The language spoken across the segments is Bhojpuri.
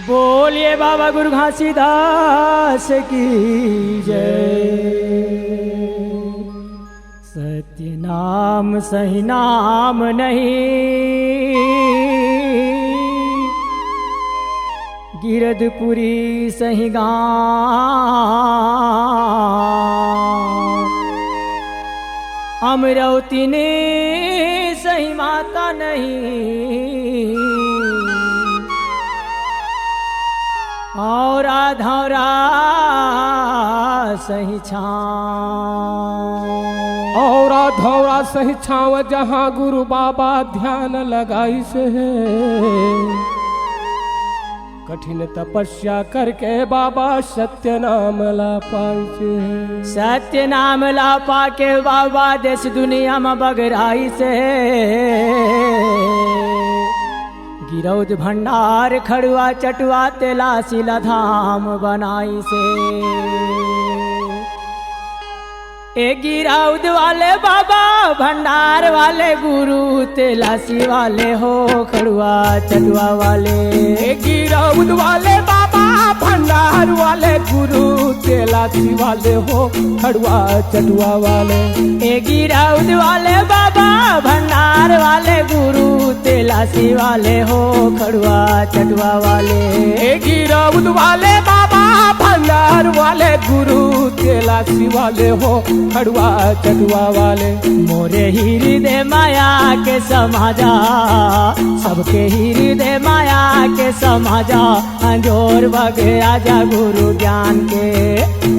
बोलिए बाबा गुरु घासीदास की जय। सत्य नाम सही नाम नहीं, गिरधपुरी सही गाँव, अमरावती ने सही माता नहीं, और आधौरा सही छाँव, और आधौरा सही छाँव जहाँ गुरु बाबा ध्यान लगाई से है। कठिन तपस्या करके बाबा सत्य नाम ला पाई से। सत्य नाम ला पाके बाबा देश दुनिया में बगराई से। गिरौद भंडार खड़ुआ चटुआ तेला शिला धाम बनाई से। ए गिरौद वाले बाबा भंडार वाले गुरु तेलासी वाले हो खड़ुआ चटुआ वाले। ए गिरौद वाले बाबा भंडार वाले गुरु तेलासी वाले हो खड़ुआ चटुआ वाले। ए गिरौद वाले बाबा भंडार वाले गुरु तेलासी वाले हो खड़ुआ चटुआ वाले। ए गिरौद वाले बाबा भंडार वाले गुरु तेलासी वाले हो खड़ुआ चटुआ वाले। मोरे हृदय माया के समाजा, सबके हृदय माया के समाजा, अंजोर बगे आजा गुरु ज्ञान के।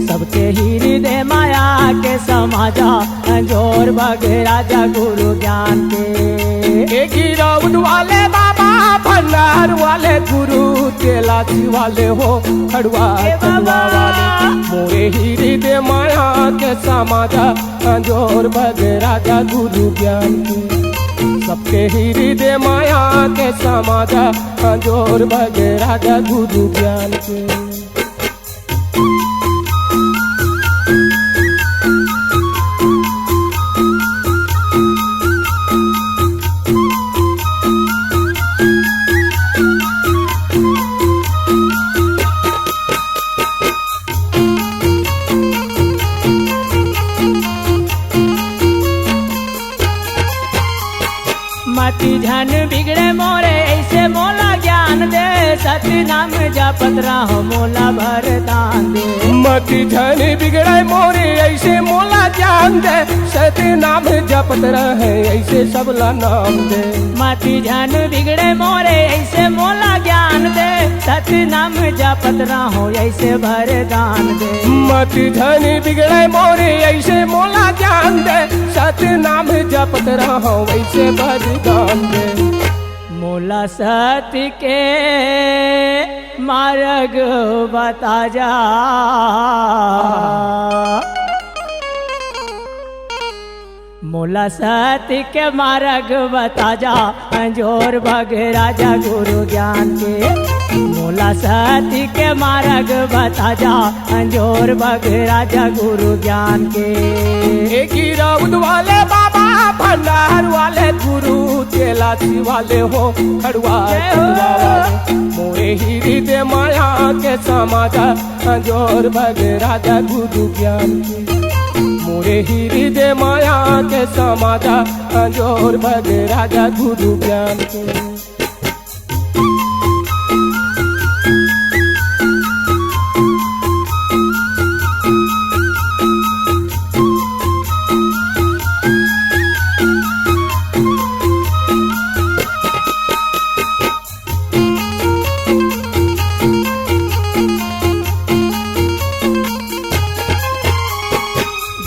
सबके हृदय माया के समाजा, अंजोर बगे आजा गुरु ज्ञान के। ए गिरौद वाले बाबा भंडार वाले गुरु तेलासी वाले हो खड़ुआ चटुआ वाले। मोरे हृदय माया के समाजा, अंजोर बगे राजा गुरु ज्ञान के। सबके हृदय माया के समाजा, अंजोर बगे राजा गुरु ज्ञान के। मति झन बिगड़े मोरे ऐसे मोला ज्ञान दे। सत्य नाम जपत रहो मोला वरदान दे। मति झन बिगड़े मोरे ऐसे मोला ज्ञान दे। सत्य नाम जपत रहे ऐसे सबला नाम दे। मति झन बिगड़े मोरे ऐसे मोला ज्ञान दे। सत्य नाम जपत रहो ऐसे वरदान दे। मति झन बिगड़े मोरे ऐसे मोला ज्ञान दे। सत्य नाम जपत रहो ऐसे वरदान दे। मोला सत्य के मार्ग बता जा, मोला सत्य के मार्ग बता जा, अंजोर भग राजा गुरु ज्ञान के। मोला सत्य के मार्ग बता जा, अंजोर भग राजा गुरु ज्ञान के। ए गिरौद वाले बाबा भंडार वाले गुरु तेलासी वाले हो खड़ुआ चटुआ वाले। मोरे हृदय माया के समाजा, अंजोर भगे राजा गुरु ज्ञान के। मोरे हृदय माया के समाजा, अंजोर भगे राजा गुरु ज्ञान के।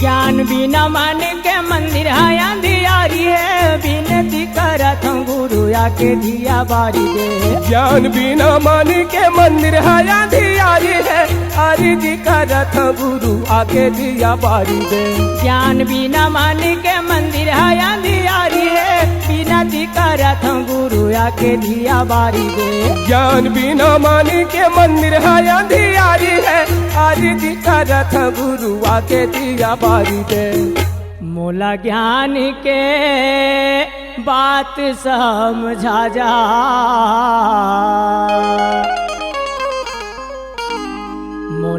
ज्ञान बिना मन के मंदिर है अंधियारी है। बिनती करत हूँ गुरु आके दिया बारी दे। ज्ञान बिना मन के मंदिर है अंधियारी है। अर्जी करत हूँ गुरु आके दिया बारी दे। ज्ञान बिना मन के मंदिर है अंधियारी है। बिनती करत हूँ गुरु आके दिया बारी दे। ज्ञान बिना मन के मंदिर है अंधियारी है। अर्जी करत हूँ गुरु आके दिया बारी दे। मोला ज्ञान के बात समझा जा,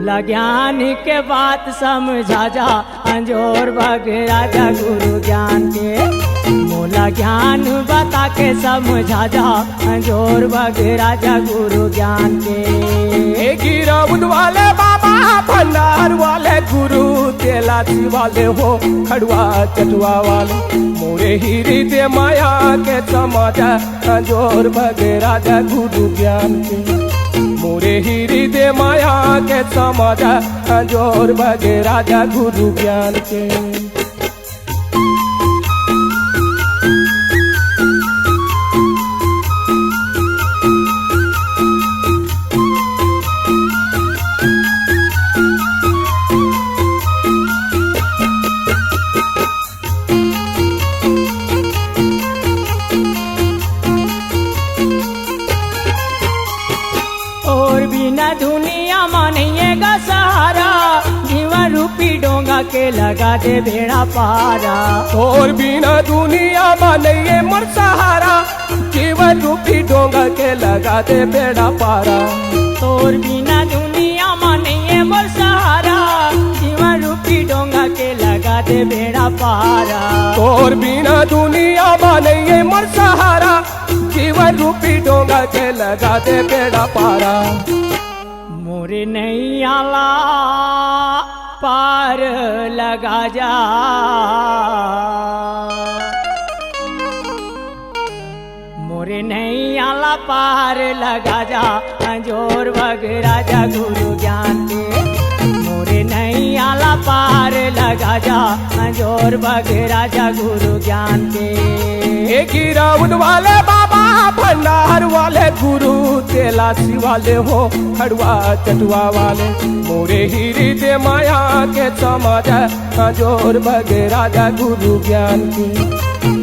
मोला ज्ञान के बात समझा जा अंजोर भग राजा गुरु ज्ञान के मोला ज्ञान बता के समझा जा अंजोर भग राजा गुरु ज्ञान के गिराउद वाले बाबा भंडार वाले गुरु तेलाची वाले हो खड़ुआ चटुआ वाले मोरे हीरी दे माया के समाजा अंजोर भग राजा गुरु ज्ञान के मोरे हीरी दे माया के समाजा अंजोर भग राजा गुरु ज्ञान के और बिना दुनिया मानिएगा सहारा जीवन रूपी डोंगा के लगा दे बेड़ा पारा और बिना दुनिया मानिए मर सहारा जीवन रूपी डोंगा के लगा दे बेड़ा पारा और बिना दुनिया मानिए मर सहारा जीवन रूपी डोंगा के लगा दे बेड़ा पारा और बिना दुनिया मानिए मर सहारा जीवन रूपी डोंगा के लगा दे बेड़ा पारा मोरे नैयाला पार लगा जा मोरे नैयाला पार लगा जा अंजोर भग राजा गुरु ज्ञान के मोरे नैयाला पार लगा जा अंजोर भग राजा गुरु ज्ञान के गिराउद वाले बाबा भंडार वाले गुरु तेलासी वाले हो खड़ुआ चटुआ वाले मोरे हीरी दे माया के समाजा अंजोर भग राजा गुरु ज्ञान के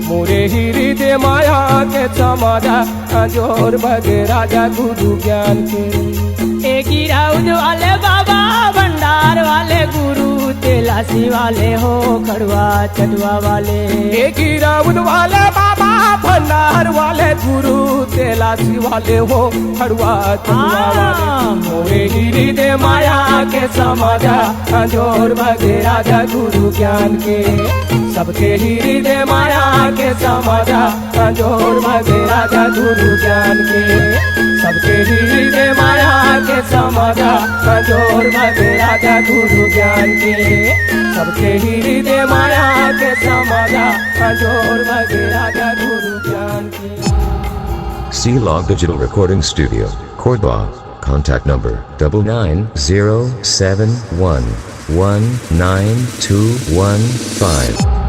मोरे हीरी दे माया के समाजा अंजोर भग राजा गुरु ज्ञान के गिराउद वाले बाबा भंडार वाले गुरु तेलासी वाले हो खड़ुआ चटुआ वाले गिराउद वाले बाबा भंडार वाले गुरु तेलासी वाले हो खड़ुआ चटुआ वाले मोरे हीरी दे माया के समाजा अंजोर भग राजा गुरु ज्ञान के सबके हीरी दे माया के समाजा अंजोर भग राजा गुरु ज्ञान के सबके हीरी दे माया के समाजा अंजोर भग राजा गुरु ज्ञान के सबके हीरी दे माया के समाजा अंजोर भग राजा गुरु ज्ञान के C-Log Digital Recording Studio, Cordoba. Contact number 9907119215.